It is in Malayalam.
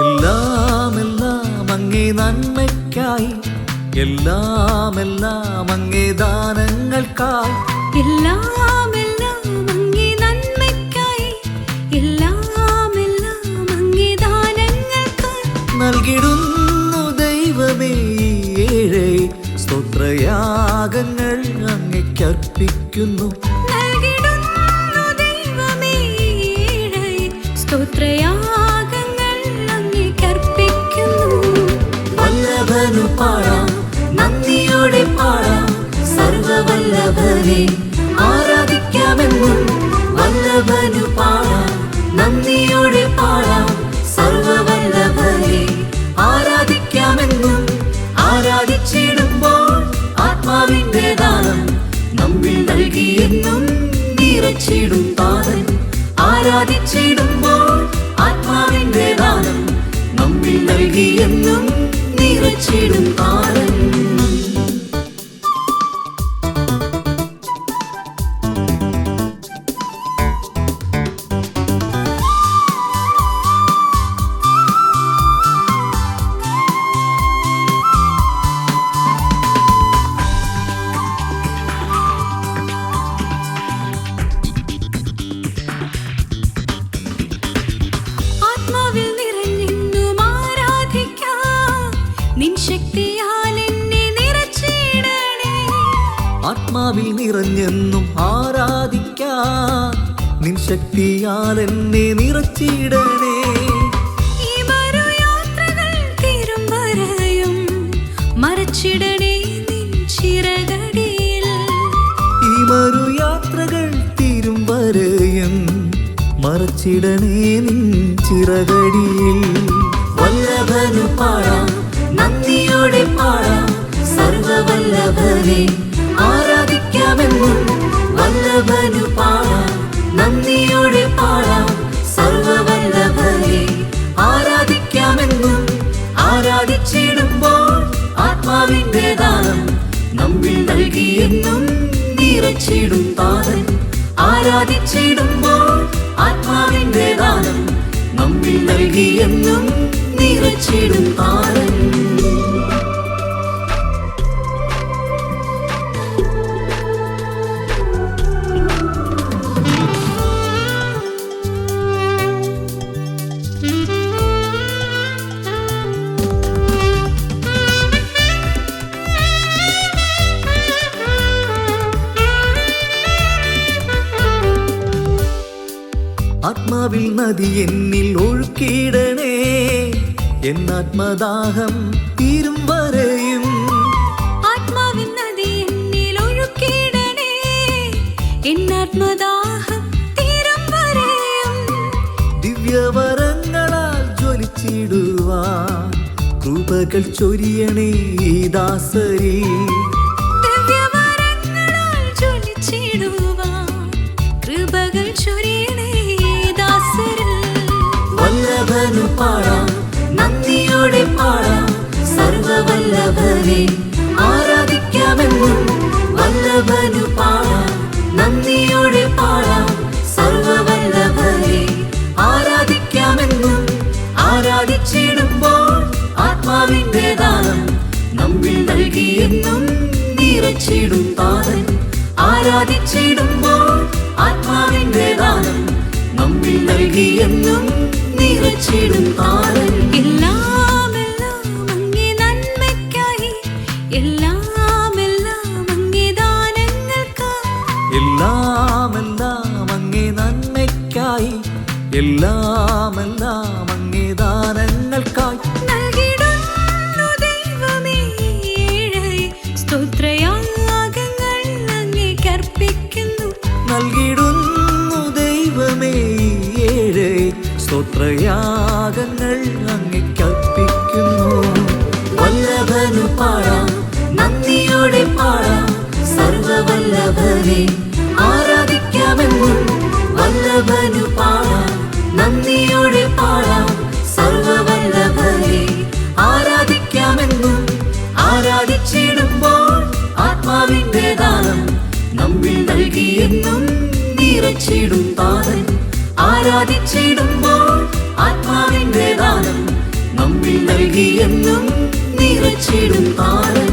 എല്ലാം എല്ലാം അങ്ങേ നന്മയ്ക്കായി, എല്ലാം എല്ലാം അങ്ങേ ദാനങ്ങൾക്കായി, എല്ലാം എല്ലാം അങ്ങേ നന്മയ്ക്കായി, എല്ലാം എല്ലാം അങ്ങേ ദാനങ്ങൾക്കായി നൽകിടുന്നു ദൈവമേ ഏഴേ സ്തോത്രയാഗങ്ങൾ അങ്ങേക്കർപ്പിക്കുന്നു. നൽകിടുന്നു ദൈവമേ സ്തോത്രയാഗങ്ങൾ അങ്ങേക്കർപ്പിക്കുന്നു. വല്ലഭനു പാടാം, നന്ദിയോടെ പാടാം, സർവവല്ലഭനെ ആരാധിക്കാമെന്നും. വല്ലഭനു പാടാം, നന്ദിയോടെ പാടാം, സർവവല്ലഭനെ ആരാധിക്കാമെന്നും. ആരാധിച്ചിടുമ്പോൾ ആത്മാവിന്റെ ദാനം നമ്മിൽ നൽകിയെന്നും നിറച്ചിടും താതൻ. ആരാധിച്ചിടുമ്പോൾ ആത്മാവിന്റെ ദാനം നമ്മിൽ നൽകിയെന്നും നിറച്ചിടും താതൻ. ആത്മാവിൽ നിറഞ്ഞെന്നും ആരാധിക്കാം, നിൻ ശക്തിയാൽ എന്നെ നിറച്ചിടണേ. ആത്മാവിൽ നിറഞ്ഞെന്നും ആരാധിക്കാൻ നിൻ ശക്തിയാൽ എന്നെ നിറച്ചിടണേ. ഈ മറുയാത്രകൾ തീരും വരെയും മറച്ചിടണേ നിൻ ചിറകടിയിൽ. ഈ മറുയാത്രകൾ തീരും വരെയും മറച്ചിടണേ നിൻ ചിറകടിയിൽ. വല്ലഭനു പാടാം, നന്ദിയോടെ പാടാം, സർവവല്ലഭനെ ആരാധിക്കാമെന്നും. വല്ലഭനു പാടാം, നന്ദിയോടെ പാടാം, സർവവല്ലഭനെ ആരാധിക്കാമെന്നും. ആരാധിച്ചിടുമ്പോൾ ആത്മാവിന്റെ ദാനം നമ്മിൽ നൽകിയെന്നും നിറച്ചിടും താതൻ. ആരാധിച്ചിടുമ്പോൾ ആത്മാവിന്റെ ദാനം നമ്മിൽ നൽകിയെന്നും നിറച്ചിടും താതൻ. ആത്മാവിൽ നദി എന്നിൽ ഒഴുക്കിടണേ, എന്നാത്മദാഹം തീരും വരെയും. ആത്മാവിൻ നദി എന്നിൽ ഒഴുക്കിടണേ, എന്നാത്മദാഹം തീരും വരെയും. ദിവ്യവരങ്ങളാൽ ജ്വലിച്ചിടുവാൻ കൃപകൾ ചൊരിയണേ ഈ ദാസരി. ദിവ്യവരങ്ങളാൽ ജ്വലിച്ചിടുവാൻ കൃപകൾ ചൊരിയണേ ദാസരിൽ. വല്ലഭനു പാടാം, നന്ദിയോടെ പാടാം, സർവവല്ലഭനെ ആരാധിക്കാമെന്നും. വല്ലഭനു പാടാം, നന്ദിയോടെ പാടാം, സർവവല്ലഭനെ ആരാധിക്കാമെന്നും. ആരാധിച്ചിടുമ്പോൾ ആത്മാവിന്റെ ദാനം നമ്മിൽ നൽകിയെന്നും നിറച്ചിടും താതൻ. ആരാധിച്ചിടുമ്പോൾ ആത്മാവിന്റെ ദാനം നമ്മിൽ നൽകിയെന്നും നിറച്ചിടും താതൻ. എല്ലാം എല്ലാം അങ്ങേ നന്മയ്ക്കായി, എല്ലാം എല്ലാം അങ്ങേ ദാനങ്ങൾക്കായി, എല്ലാം എല്ലാം അങ്ങേ നന്മയ്ക്കായി, എല്ലാം എല്ലാം അങ്ങേ ദാനങ്ങൾക്കായി നൽകിടുന്നു ദൈവമേ സ്തോത്രയാഗങ്ങൾ അങ്ങേക്കർപ്പിക്കുന്നു. നൽകിടുന്നു ദൈവമേ ഏഴേ സ്തോത്രയാഗങ്ങൾ അങ്ങേക്കർപ്പിക്കുന്നു. വല്ലഭനു പാടാം, നന്ദിയോടെ പാടാം, സർവവല്ലഭനെ ആരാധിക്കാമെന്നും. വല്ലഭനു പാടാം, നന്ദിയോടെ പാടാം, സർവവല്ലഭനെ ആരാധിക്കാമെന്നും. ആരാധിച്ചിടുമ്പോൾ ആത്മാവിന്റെ ദാനം നമ്മിൽ നൽകിയെന്നും നിറച്ചിടും താതൻ. ആരാധിച്ചിടുമ്പോൾ ആത്മാവിന്റെ ദാനം നൽകിയെന്നും നിറച്ചിടും താരം